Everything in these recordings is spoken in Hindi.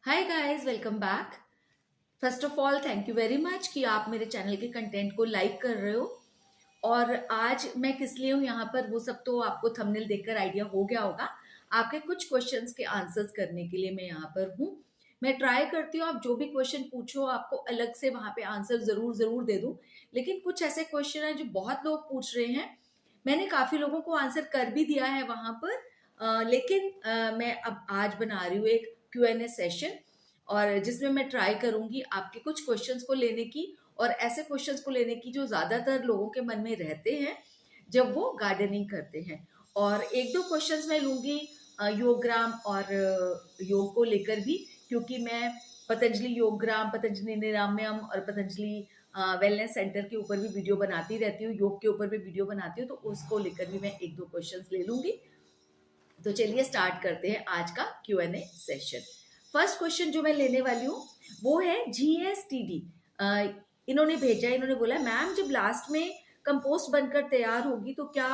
Hi guys, welcome back. First of all thank you very much कि आप मेरे चैनल के कंटेंट को लाइक कर रहे हो। और आज मैं किस लिए हूँ यहाँ पर वो सब तो आपको थंबनेल देखकर आइडिया हो गया होगा। आपके कुछ क्वेश्चंस के आंसर्स करने के लिए मैं यहाँ पर हूँ। मैं ट्राई करती हूँ आप जो भी क्वेश्चन पूछो आपको अलग से वहां पे आंसर जरूर जरूर दे दूँ। लेकिन कुछ ऐसे क्वेश्चन है जो बहुत लोग पूछ रहे हैं। मैंने काफी लोगों को आंसर कर भी दिया है वहां पर। लेकिन मैं अब आज बना रही हूँ एक Q&A सेशन, और जिसमें मैं ट्राई करूंगी आपके कुछ क्वेश्चंस को लेने की, और ऐसे क्वेश्चंस को लेने की जो ज्यादातर लोगों के मन में रहते हैं जब वो गार्डनिंग करते हैं। और एक दो क्वेश्चंस मैं लूंगी योगग्राम और योग को लेकर भी, क्योंकि मैं पतंजलि योगग्राम, पतंजलि निराम्यम और पतंजलि वेलनेस सेंटर के ऊपर भी वीडियो बनाती रहती हूँ, योग के ऊपर भी वीडियो बनाती हूँ, तो उसको लेकर भी मैं एक दो क्वेश्चंस ले लूंगी। तो चलिए स्टार्ट करते हैं आज का Q&A सेशन। फर्स्ट क्वेश्चन जो मैं लेने वाली हूँ वो है GSTD। इन्होंने भेजा, इन्होंने बोला मैम जब लास्ट में कंपोस्ट बनकर तैयार होगी तो क्या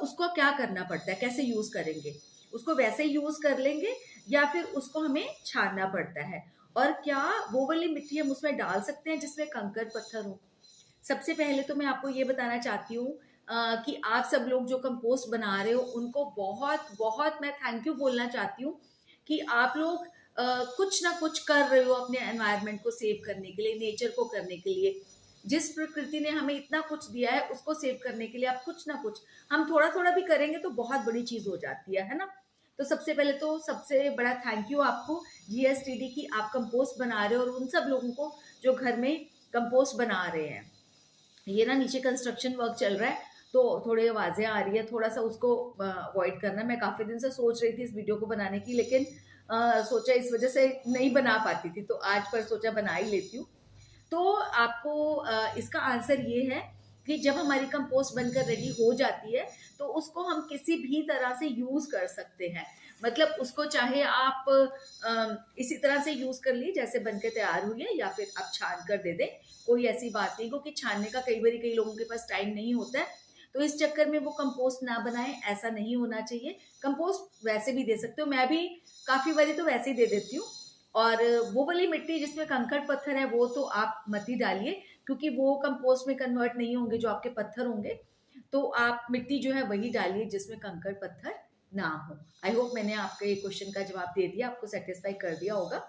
उसको क्या करना पड़ता है, कैसे यूज करेंगे? उसको वैसे यूज कर लेंगे या फिर उसको हमें छानना पड़ता है? और क्या वो वाली मिट्टी हम उसमें डाल सकते हैं जिसमें कंकड़ पत्थर हो? सबसे पहले तो मैं आपको ये बताना चाहती हूँ कि आप सब लोग जो कंपोस्ट बना रहे हो उनको बहुत बहुत मैं थैंक यू बोलना चाहती हूँ कि आप लोग कुछ ना कुछ कर रहे हो अपने एनवायरनमेंट को सेव करने के लिए, नेचर को करने के लिए। जिस प्रकृति ने हमें इतना कुछ दिया है उसको सेव करने के लिए आप कुछ ना कुछ, हम थोड़ा थोड़ा भी करेंगे तो बहुत बड़ी चीज हो जाती है ना। तो सबसे पहले तो सबसे बड़ा थैंक यू आपको GSTD की, आप कंपोस्ट बना रहे हो, और उन सब लोगों को जो घर में कंपोस्ट बना रहे हैं। ये ना नीचे कंस्ट्रक्शन वर्क चल रहा है तो थोड़ी आवाजें आ रही है, थोड़ा सा उसको अवॉइड करना। मैं काफी दिन से सोच रही थी इस वीडियो को बनाने की, लेकिन सोचा इस वजह से नहीं बना पाती थी, तो आज पर सोचा बना ही लेती हूँ। तो आपको इसका आंसर ये है कि जब हमारी कंपोस्ट बनकर रेडी हो जाती है तो उसको हम किसी भी तरह से यूज कर सकते हैं। मतलब उसको चाहे आप इसी तरह से यूज कर ली जैसे बनकर तैयार हुई है, या फिर आप छान कर दे दें। कोई ऐसी बात नहीं, क्योंकि छानने का कई बार कई लोगों के पास टाइम नहीं होता है, तो इस चक्कर में वो कंपोस्ट ना बनाए, ऐसा नहीं होना चाहिए। कंपोस्ट वैसे भी दे सकते हो, मैं भी काफी बारी तो वैसे ही दे देती हूँ। और वो वाली मिट्टी जिसमें कंकड़ पत्थर है वो तो आप मत ही डालिए, क्योंकि वो कंपोस्ट में कन्वर्ट नहीं होंगे जो आपके पत्थर होंगे। तो आप मिट्टी जो है वही डालिए जिसमें कंकड़ पत्थर ना हो। आई होप मैंने आपके क्वेश्चन का जवाब दे दिया, आपको सेटिस्फाई कर दिया होगा।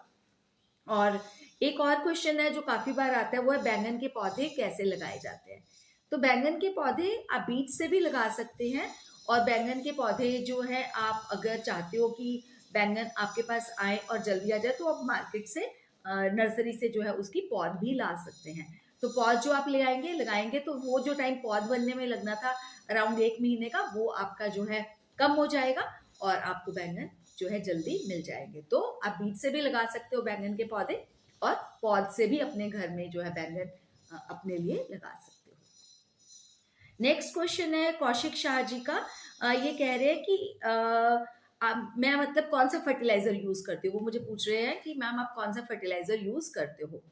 और एक और क्वेश्चन है जो काफी बार आता है, वो है बैंगन के पौधे कैसे लगाए जाते हैं। तो बैंगन के पौधे आप बीज से भी लगा सकते हैं, और बैंगन के पौधे जो है आप अगर चाहते हो कि बैंगन आपके पास आए और जल्दी आ जाए तो आप मार्केट से नर्सरी से जो है उसकी पौध भी ला सकते हैं। तो पौध जो आप ले आएंगे लगाएंगे तो वो जो टाइम पौध बनने में लगना था अराउंड 1 महीने का, वो आपका जो है कम हो जाएगा और आपको बैंगन जो है जल्दी मिल जाएंगे। तो आप बीज से भी लगा सकते हो बैंगन के पौधे, और पौध से भी अपने घर में जो है बैंगन अपने लिए लगा सकते हो। नेक्स्ट क्वेश्चन है कौशिक शाह जी का। ये कह रहे हैं कि मैं मतलब कौन सा फर्टिलाइजर यूज करती हूँ, वो मुझे पूछ रहे हैं कि मैम आप कौन सा फर्टिलाइजर यूज करते हो।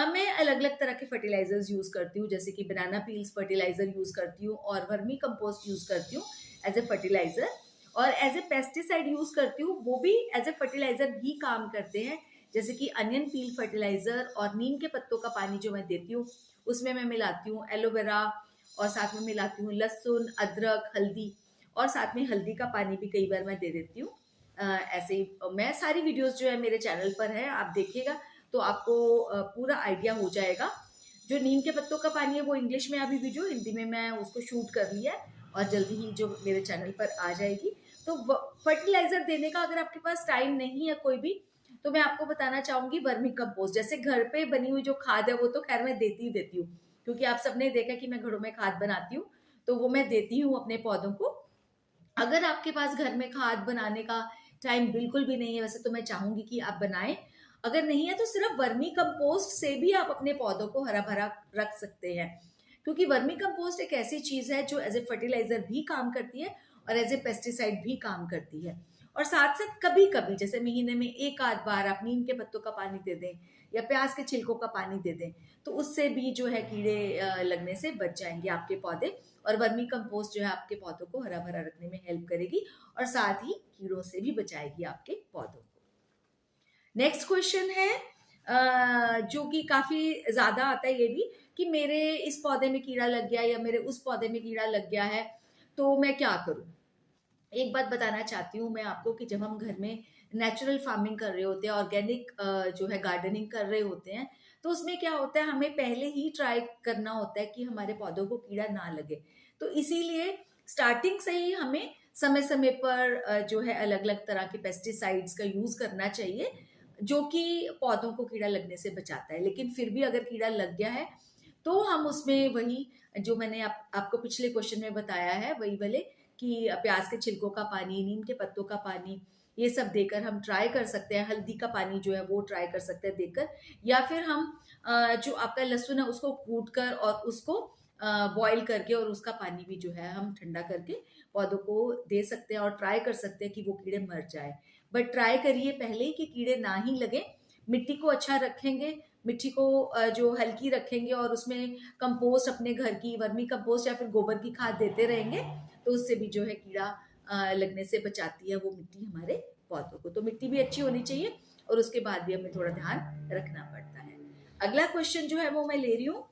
मैं अलग अलग तरह के फर्टिलाइजर्स यूज करती हूँ, जैसे कि बनाना पील्स फर्टिलाइजर यूज करती हूँ, और वर्मी कंपोस्ट यूज करती हूँ एज ए फर्टिलाइजर, और एज ए पेस्टिसाइड यूज करती हूँ, वो भी एज ए फर्टिलाइजर भी काम करते हैं। जैसे कि अनियन पील फर्टिलाइजर और नीम के पत्तों का पानी जो मैं देती हूँ उसमें मैं मिलाती हूँ एलोवेरा, और साथ में मिलाती हूँ लहसुन, अदरक, हल्दी, और साथ में हल्दी का पानी भी कई बार मैं दे देती हूँ। ऐसे ही मैं सारी वीडियोस जो है मेरे चैनल पर है, आप देखिएगा तो आपको पूरा आइडिया हो जाएगा। जो नीम के पत्तों का पानी है वो इंग्लिश में अभी वीडियो, हिंदी में मैं उसको शूट कर लिया है और जल्दी ही जो मेरे चैनल पर आ जाएगी। तो फर्टिलाइजर देने का अगर आपके पास टाइम नहीं है कोई भी, तो मैं आपको बताना चाहूंगी वर्मी कंपोस्ट, जैसे घर पे बनी हुई जो खाद है वो तो खैर मैं देती ही देती हूँ, क्योंकि आप सबने देखा कि मैं घरों में खाद बनाती हूँ, तो वो मैं देती हूँ अपने पौधों को। अगर आपके पास घर में खाद बनाने का टाइम बिल्कुल भी नहीं है, वैसे तो मैं चाहूंगी कि आप बनाएं, अगर नहीं है तो सिर्फ वर्मी कंपोस्ट से भी आप अपने पौधों को हरा भरा रख सकते हैं। क्योंकि वर्मी कंपोस्ट एक ऐसी चीज है जो एज ए फर्टिलाइजर भी काम करती है और एज ए पेस्टिसाइड भी काम करती है। और साथ साथ कभी कभी जैसे महीने में एक आध बार आप नीम के पत्तों का पानी दे दें या प्याज के छिलकों का पानी दे दें, तो उससे भी जो है कीड़े लगने से बच जाएंगे आपके पौधे। और वर्मी कंपोस्ट जो है आपके पौधों को हरा भरा रखने में हेल्प करेगी, और साथ ही कीड़ों से भी बचाएगी आपके पौधों को। नेक्स्ट क्वेश्चन है जो कि काफी ज्यादा आता है ये भी, कि मेरे इस पौधे में कीड़ा लग गया या मेरे उस पौधे में कीड़ा लग गया है, तो मैं क्या करूं। एक बात बताना चाहती हूँ मैं आपको कि जब हम घर में नेचुरल फार्मिंग कर रहे होते हैं, ऑर्गेनिक जो है गार्डनिंग कर रहे होते हैं, तो उसमें क्या होता है, हमें पहले ही ट्राई करना होता है कि हमारे पौधों को कीड़ा ना लगे। तो इसीलिए स्टार्टिंग से ही हमें समय समय पर जो है अलग अलग तरह के पेस्टिसाइड्स का यूज करना चाहिए, जो कि पौधों को कीड़ा लगने से बचाता है। लेकिन फिर भी अगर कीड़ा लग गया है तो हम उसमें वही जो मैंने आपको पिछले क्वेश्चन में बताया है, वही वाले कि प्याज के छिलकों का पानी, नीम के पत्तों का पानी, ये सब देकर हम ट्राई कर सकते हैं। हल्दी का पानी जो है वो ट्राई कर सकते हैं देकर, या फिर हम जो आपका लहसुन है उसको कूट कर और उसको बॉईल करके और उसका पानी भी जो है हम ठंडा करके पौधों को दे सकते हैं और ट्राई कर सकते हैं कि वो कीड़े मर जाए। बट ट्राई करिए पहले ही कि कीड़े ना ही लगे। मिट्टी को अच्छा रखेंगे, मिट्टी को जो हल्की रखेंगे और उसमें कंपोस्ट अपने घर की वर्मी कंपोस्ट या फिर गोबर की खाद देते रहेंगे, तो उससे भी जो है कीड़ा लगने से बचाती है वो मिट्टी हमारे पौधों को। तो मिट्टी भी अच्छी होनी चाहिए और उसके बाद भी हमें थोड़ा ध्यान रखना पड़ता है। अगला क्वेश्चन जो है वो मैं ले रही हूँ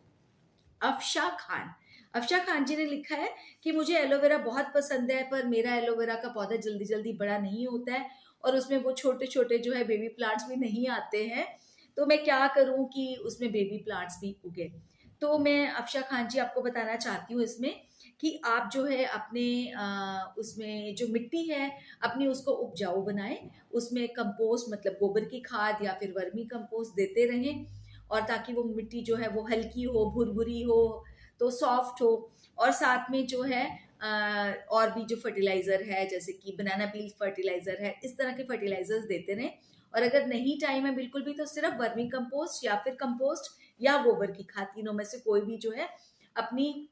अफशा खान। अफशा खान जी ने लिखा है कि मुझे एलोवेरा बहुत पसंद है, पर मेरा एलोवेरा का पौधा जल्दी जल्दी बड़ा नहीं होता है और उसमें वो छोटे छोटे जो है बेबी प्लांट्स भी नहीं आते हैं, तो मैं क्या करूं कि उसमें बेबी प्लांट्स भी उगे। तो मैं अफशा खान जी आपको बताना चाहती हूँ इसमें कि आप जो है अपने उसमें जो मिट्टी है अपनी उसको उपजाऊ बनाएं, उसमें कंपोस्ट मतलब गोबर की खाद या फिर वर्मी कंपोस्ट देते रहें, और ताकि वो मिट्टी जो है वो हल्की हो, भुरभुरी हो, तो सॉफ्ट हो। और साथ में जो है और भी जो फर्टिलाइजर है जैसे कि बनाना पील फर्टिलाइजर है, इस तरह के फर्टिलाइजर्स देते रहें। और अगर नहीं टाइम है बिल्कुल भी, तो सिर्फ वर्मी कंपोस्ट या फिर कंपोस्ट या गोबर की खाद, तीनों में से कोई भी जो है अपनी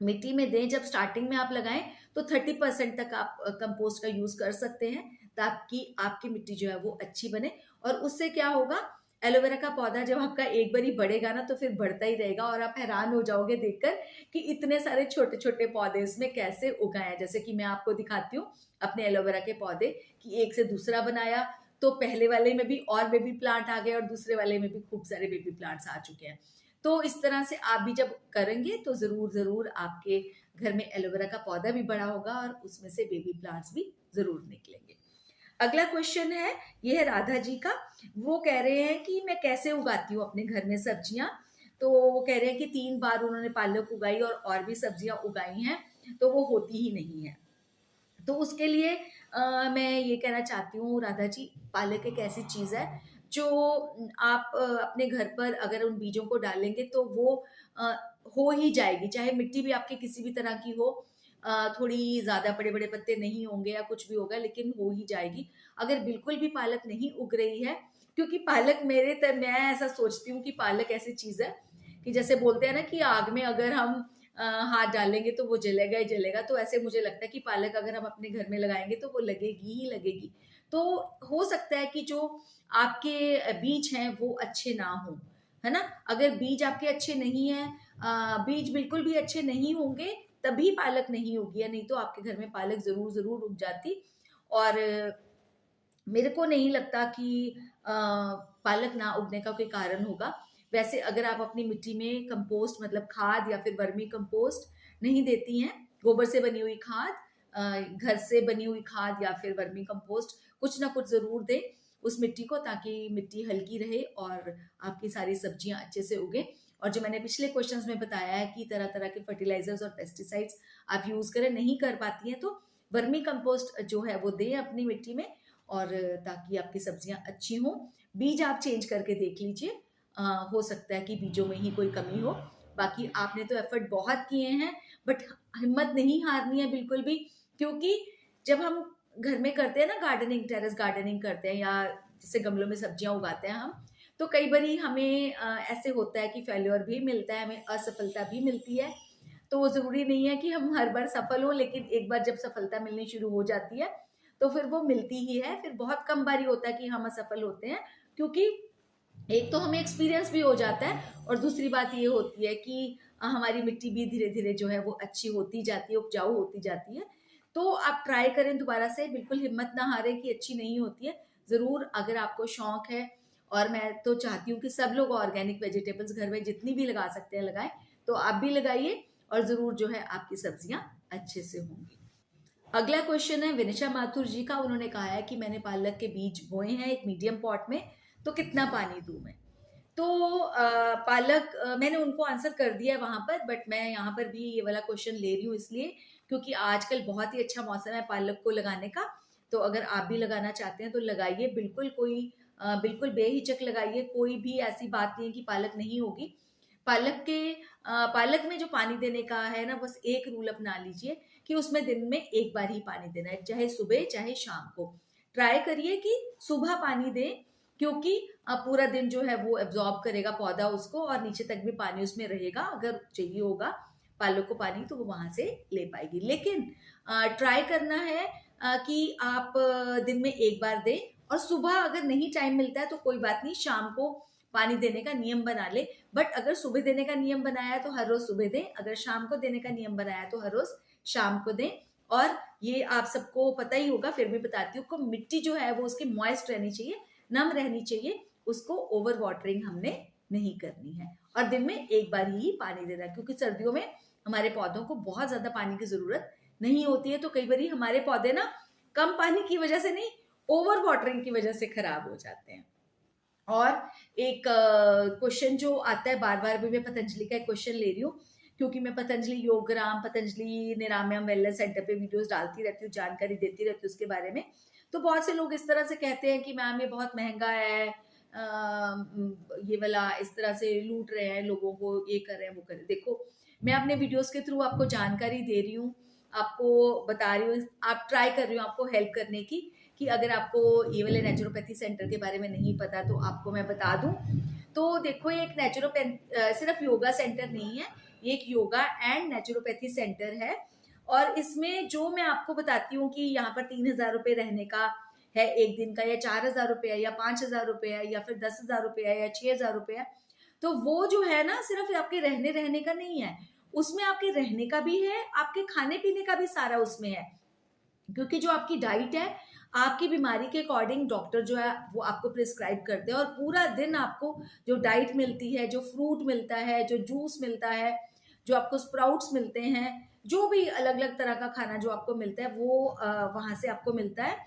मिट्टी में दें। जब स्टार्टिंग में आप लगाएं तो 30% तक आप कंपोस्ट का यूज कर सकते हैं, ताकि आपकी मिट्टी जो है वो अच्छी बने। और उससे क्या होगा, एलोवेरा का पौधा जब आपका एक बार ही बढ़ेगा ना, तो फिर बढ़ता ही रहेगा और आप हैरान हो जाओगे देखकर कि इतने सारे छोटे छोटे पौधे इसमें कैसे उगाए हैं। जैसे कि मैं आपको दिखाती हूँ अपने एलोवेरा के पौधे कि एक से दूसरा बनाया, तो पहले वाले में भी और बेबी प्लांट आ गए और दूसरे वाले में भी खूब सारे बेबी प्लांट्स आ चुके हैं। तो इस तरह से आप भी जब करेंगे तो जरूर जरूर आपके घर में एलोवेरा का पौधा भी बड़ा होगा और उसमें से बेबी प्लांट्स भी जरूर निकलेंगे। अगला क्वेश्चन है, ये है राधा जी का। वो कह रहे हैं कि मैं कैसे उगाती हूँ अपने घर में सब्जियां। तो वो कह रहे हैं कि 3 बार उन्होंने पालक उगाई और भी सब्जियां उगाई हैं, तो वो होती ही नहीं है। तो उसके लिए मैं ये कहना चाहती हूँ राधा जी, पालक एक ऐसी चीज है जो आप अपने घर पर अगर उन बीजों को डालेंगे तो वो अ, हो ही जाएगी, चाहे मिट्टी भी आपकी किसी भी तरह की हो। थोड़ी ज्यादा बड़े बड़े पत्ते नहीं होंगे या कुछ भी होगा, लेकिन हो ही जाएगी। अगर बिल्कुल भी पालक नहीं उग रही है, क्योंकि पालक मैं ऐसा सोचती हूँ कि पालक ऐसी चीज है कि जैसे बोलते हैं ना कि आग में अगर हम हाथ डालेंगे तो वो जलेगा ही जलेगा, तो ऐसे मुझे लगता है कि पालक अगर हम अपने घर में लगाएंगे तो वो लगेगी ही लगेगी। तो हो सकता है कि जो आपके बीज हैं वो अच्छे ना हो, है ना। अगर बीज आपके अच्छे नहीं है, बीज बिल्कुल भी अच्छे नहीं होंगे, तभी पालक नहीं उगी है, नहीं तो आपके घर में पालक जरूर जरूर उग जाती। और मेरे को नहीं लगता कि पालक ना उगने का कोई कारण होगा। वैसे अगर आप अपनी मिट्टी में कंपोस्ट मतलब खाद या फिर वर्मी कंपोस्ट नहीं देती हैं, गोबर से बनी हुई खाद, घर से बनी हुई खाद या फिर वर्मी कंपोस्ट, कुछ ना कुछ जरूर दें उस मिट्टी को, ताकि मिट्टी हल्की रहे और आपकी सारी सब्जियां अच्छे से उगे। और जो मैंने पिछले क्वेश्चंस में बताया है कि तरह तरह के फर्टिलाइजर्स और पेस्टिसाइड्स आप यूज करें, नहीं कर पाती हैं, तो वर्मी कंपोस्ट जो है वो दें अपनी मिट्टी में, और ताकि आपकी सब्जियां अच्छी हों। बीज आप चेंज करके देख लीजिए, हो सकता है कि बीजों में ही कोई कमी हो। बाकी आपने तो एफर्ट बहुत किए हैं, बट हिम्मत नहीं हारनी है बिल्कुल भी, क्योंकि जब हम घर में करते हैं ना गार्डनिंग, टेरेस गार्डनिंग करते हैं या जैसे गमलों में सब्जियां उगाते हैं हम, तो कई बारी हमें ऐसे होता है कि फेल्योर भी मिलता है, हमें असफलता भी मिलती है। तो जरूरी नहीं है कि हम हर बार सफल हो, लेकिन एक बार जब सफलता मिलनी शुरू हो जाती है तो फिर वो मिलती ही है। फिर बहुत कम बारी होता है कि हम असफल होते हैं, क्योंकि एक तो हमें एक्सपीरियंस भी हो जाता है और दूसरी बात ये होती है कि हमारी मिट्टी भी धीरे धीरे जो है वो अच्छी होती जाती है, उपजाऊ होती जाती है। तो आप ट्राई करें दोबारा से, बिल्कुल हिम्मत ना हारें कि अच्छी नहीं होती है, ज़रूर अगर आपको शौक है, और मैं तो चाहती हूँ कि सब लोग ऑर्गेनिक वेजिटेबल्स घर में जितनी भी लगा सकते हैं लगाएं, तो आप भी लगाइए और ज़रूर जो है आपकी सब्जियां अच्छे से होंगी। अगला क्वेश्चन है विनिशा माथुर जी का। उन्होंने कहा है कि मैंने पालक के बीज बोए हैं एक मीडियम पॉट में, तो कितना पानी दूं मैं? तो पालक मैंने उनको आंसर कर दिया है वहां पर, बट मैं यहाँ पर भी ये वाला क्वेश्चन ले रही हूँ इसलिए क्योंकि आजकल बहुत ही अच्छा मौसम है पालक को लगाने का। तो अगर आप भी लगाना चाहते हैं तो लगाइए, बिल्कुल कोई बिल्कुल बेहिचक लगाइए, कोई भी ऐसी बात नहीं है कि पालक नहीं होगी। पालक में जो पानी देने का है ना, बस एक रूल अपना लीजिए कि उसमें दिन में एक बार ही पानी देना है, चाहे सुबह चाहे शाम को। ट्राई करिए कि सुबह पानी दें, क्योंकि पूरा दिन जो है वो एब्जॉर्ब करेगा पौधा उसको, और नीचे तक भी पानी उसमें रहेगा। अगर चाहिए होगा पालक को पानी तो वो वहां से ले पाएगी। लेकिन ट्राई करना है कि आप दिन में एक बार दें, और सुबह अगर नहीं टाइम मिलता है तो कोई बात नहीं, शाम को पानी देने का नियम बना ले। बट अगर सुबह देने का नियम बनाया है तो हर रोज सुबह दें, अगर शाम को देने का नियम बनाया है तो हर रोज शाम को दें। और ये आप सबको पता ही होगा, फिर भी बताती हूँ, मिट्टी जो है वो उसकी मॉइस्ट रहनी चाहिए, नम रहनी चाहिए, उसको ओवर वाटरिंग हमने नहीं करनी है, और दिन में एक बार ही पानी देना है, क्योंकि सर्दियों में हमारे पौधों को बहुत ज्यादा पानी की जरूरत नहीं होती है। तो कई बार हमारे पौधे ना कम पानी की वजह से नहीं, ओवर वाटरिंग की वजह से खराब हो जाते हैं। और एक क्वेश्चन जो आता है बार बार, भी मैं पतंजलि का एक क्वेश्चन ले रही हूँ, क्योंकि मैं पतंजलि योगराम, पतंजलि निरामयम वेलनेस सेंटर पे वीडियोस डालती रहती हूँ, जानकारी देती रहती हूँ उसके बारे में। तो बहुत से लोग इस तरह से कहते हैं कि मैम ये बहुत महंगा है, ये वाला इस तरह से लूट रहे हैं लोगों को, ये कर रहे हैं वो कर रहे हैं। देखो, मैं अपने वीडियोस के थ्रू आपको जानकारी दे रही हूँ, आपको बता रही हूँ, आप ट्राई कर रही हूँ आपको हेल्प करने की, कि अगर आपको ये वाले नेचुरोपैथी सेंटर के बारे में नहीं पता तो आपको मैं बता दूं। तो देखो, ये एक नेचुरोपैथी सिर्फ योगा सेंटर नहीं है, ये एक योगा एंड नेचुरोपैथी सेंटर है। और इसमें जो मैं आपको बताती हूँ कि यहाँ पर 3,000 रुपये रहने का है एक दिन का, या 4,000 रुपये, या 5,000 रुपये, या फिर 10,000 रुपये, या 6,000 रुपये, तो वो जो है ना सिर्फ आपके रहने रहने का नहीं है, उसमें आपके रहने का भी है, आपके खाने पीने का भी सारा उसमें है। क्योंकि जो आपकी डाइट है, आपकी बीमारी के अकॉर्डिंग डॉक्टर जो है वो आपको प्रिस्क्राइब करते हैं, और पूरा दिन आपको जो डाइट मिलती है, जो फ्रूट मिलता है, जो जूस मिलता है, जो आपको स्प्राउट्स मिलते हैं, जो भी अलग अलग तरह का खाना जो आपको मिलता है वो वहां से आपको मिलता है।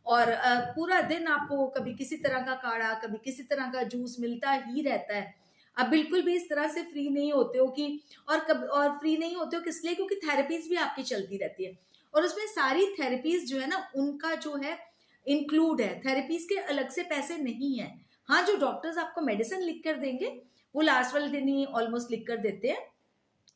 और पूरा दिन आपको कभी किसी तरह का काढ़ा, कभी किसी तरह का जूस मिलता ही रहता है। आप बिल्कुल भी इस तरह से फ्री नहीं होते हो कि, और फ्री नहीं होते हो किस लिए, क्योंकि थेरेपीज भी आपकी चलती रहती है, और उसमें सारी थेरेपीज जो है ना उनका जो है इंक्लूड है, थेरेपीज के अलग से पैसे नहीं है। हाँ, जो डॉक्टर्स आपको मेडिसिन लिख कर देंगे वो लास्ट वाले दिन ही ऑलमोस्ट लिख कर देते हैं।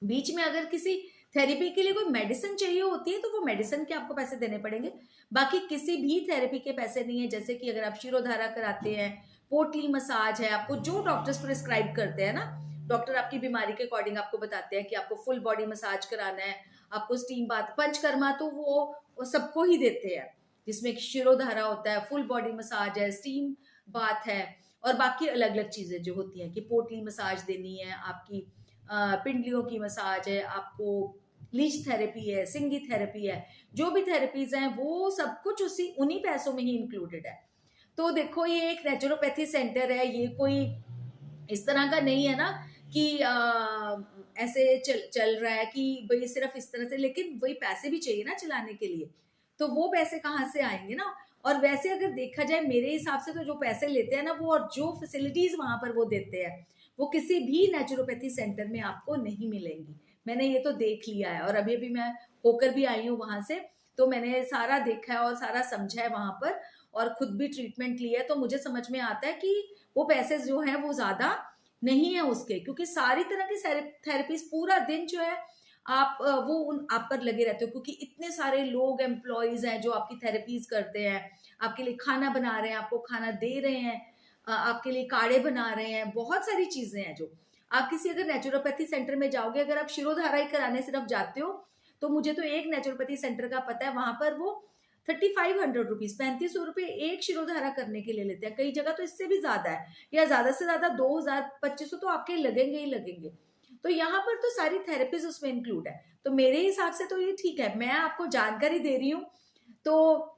बीच में अगर किसी थेरेपी के लिए कोई मेडिसिन चाहिए होती है तो वो मेडिसिन के आपको पैसे देने पड़ेंगे, बाकी किसी भी थेरेपी के पैसे नहीं है। जैसे कि अगर आप शिरोधारा कराते हैं, पोटली मसाज है, आपको जो डॉक्टर्स प्रिस्क्राइब करते हैं ना, डॉक्टर आपकी बीमारी के अकॉर्डिंग आपको बताते हैं कि आपको फुल बॉडी मसाज कराना है, आपको स्टीम बाथ, पंचकर्मा तो वो सबको ही देते हैं, जिसमें शिरोधारा होता है, फुल बॉडी मसाज है, स्टीम बाथ है, और बाकी अलग अलग चीजें जो होती हैं कि पोटली मसाज देनी है, आपकी पिंडलियों की मसाज है, आपको लीच थेरेपी है, सिंगी थेरेपी है, जो भी थेरेपीज हैं वो सब कुछ उन्हीं पैसों में ही इंक्लूडेड है। तो देखो, ये एक नेचुरोपैथी सेंटर है, ये कोई इस तरह का नहीं है ना कि ऐसे चल रहा है कि भाई सिर्फ इस तरह से, लेकिन वही पैसे भी चाहिए ना चलाने के लिए, तो वो पैसे कहाँ से आएंगे ना। और वैसे अगर देखा जाए मेरे हिसाब से तो जो पैसे लेते हैं ना वो, और जो फैसिलिटीज वहां पर वो देते हैं, वो किसी भी नेचुरोपैथी सेंटर में आपको नहीं मिलेंगी। मैंने ये तो देख लिया है, और अभी अभी मैं होकर भी आई हूँ वहां से, तो मैंने सारा देखा है और सारा समझा है वहां पर, और खुद भी ट्रीटमेंट लिया है, तो मुझे समझ में आता है कि वो पैसे जो है वो ज्यादा नहीं है उसके, क्योंकि सारी तरह की थेरेपीज पूरा दिन जो है आप वो उन आप पर लगे रहते हो, क्योंकि इतने सारे लोग एम्प्लॉयज हैं जो आपकी थेरेपीज करते हैं, आपके लिए खाना बना रहे हैं, आपको खाना दे रहे हैं, आपके लिए काढ़े बना रहे हैं, बहुत सारी चीजें हैं जो आप किसी अगर नेचुरोपैथी सेंटर में जाओगे, अगर आप शिरोधारा ही कराने सिर्फ जाते हो, तो मुझे तो एक नेचुरोपैथी सेंटर का पता है, वहां पर वो 3,500 रुपीज, 3500 रुपये एक शिरोधारा करने के लिए लेते हैं। कई जगह तो इससे भी ज्यादा है, या ज्यादा से ज्यादा 2,000-2,500 तो आपके लगेंगे ही लगेंगे। तो यहाँ पर तो सारी थेरेपीज उसमें इंक्लूड है, तो मेरे हिसाब से तो ये ठीक है, मैं आपको जानकारी दे रही हूँ। तो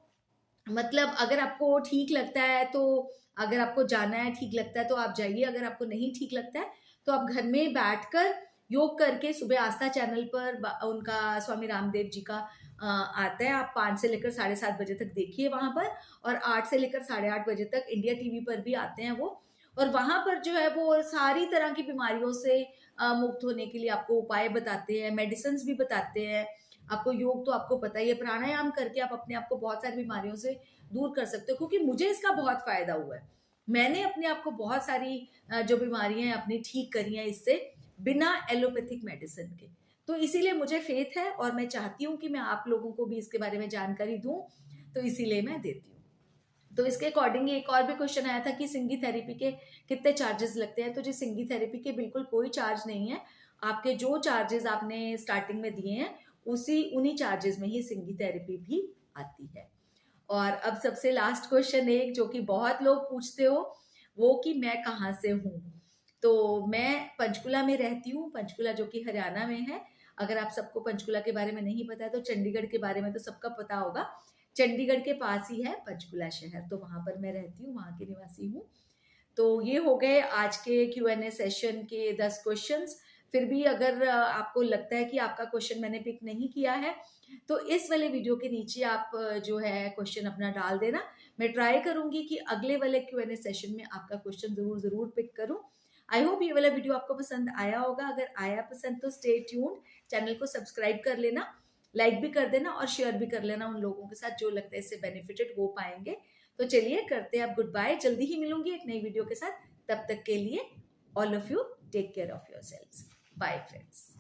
मतलब अगर आपको ठीक लगता है तो, अगर आपको जाना है, ठीक लगता है तो आप जाइए, अगर आपको नहीं ठीक लगता है तो आप घर में बैठकर योग करके, सुबह आस्था चैनल पर उनका स्वामी रामदेव जी का आता है, आप 5 से लेकर 7:30 बजे तक देखिए वहां पर, और 8 से लेकर 8:30 बजे तक इंडिया टीवी पर भी आते हैं वो। और वहां पर जो है वो सारी तरह की बीमारियों से मुक्त होने के लिए आपको उपाय बताते हैं, मेडिसिन भी बताते हैं। आपको योग तो आपको पता ही है, प्राणायाम करके आप अपने आप को बहुत सारी बीमारियों से दूर कर सकते हो, क्योंकि मुझे इसका बहुत फायदा हुआ है। मैंने अपने आप को बहुत सारी जो बीमारियां हैं अपनी ठीक करी हैं इससे, बिना एलोपैथिक मेडिसिन के। तो इसीलिए मुझे फेथ है और मैं चाहती हूँ कि मैं आप लोगों को भी इसके बारे में जानकारी दूं, तो इसीलिए मैं देती हूँ। तो इसके अकॉर्डिंग एक और भी क्वेश्चन आया था कि सिंगी थेरेपी के कितने चार्जेस लगते हैं। तो जी सिंगी थेरेपी के बिल्कुल कोई चार्ज नहीं है। आपके जो चार्जेस आपने स्टार्टिंग में दिए हैं उन्हीं चार्जेस में ही सिंगी थेरेपी भी आती है। और अब सबसे लास्ट क्वेश्चन एक जो कि बहुत लोग पूछते हो, वो कि मैं कहाँ से हूँ। तो मैं पंचकुला में रहती हूँ, पंचकुला जो कि हरियाणा में है। अगर आप सबको पंचकुला के बारे में नहीं पता है तो चंडीगढ़ के बारे में तो सबका पता होगा। चंडीगढ़ के पास ही है पंचकुला शहर, तो वहां पर मैं रहती हूँ, वहां की निवासी हूँ। तो ये हो गए आज के Q&A सेशन के 10 क्वेश्चंस। फिर भी अगर आपको लगता है कि आपका क्वेश्चन मैंने पिक नहीं किया है तो इस वाले वीडियो के नीचे आप जो है क्वेश्चन अपना डाल देना। मैं ट्राई करूंगी कि अगले वाले Q&A सेशन में आपका क्वेश्चन जरूर जरूर पिक करूं। आई होप ये वाला वीडियो आपको पसंद आया होगा। अगर आया पसंद तो स्टे ट्यून्ड, चैनल को सब्सक्राइब कर लेना, लाइक भी कर देना और शेयर भी कर लेना उन लोगों के साथ जो लगता है इससे बेनिफिटेड हो पाएंगे। तो चलिए करते हैं अब गुड बाय, जल्दी ही मिलूंगी एक नई वीडियो के साथ। तब तक के लिए all of you take care of yourselves. Bye friends.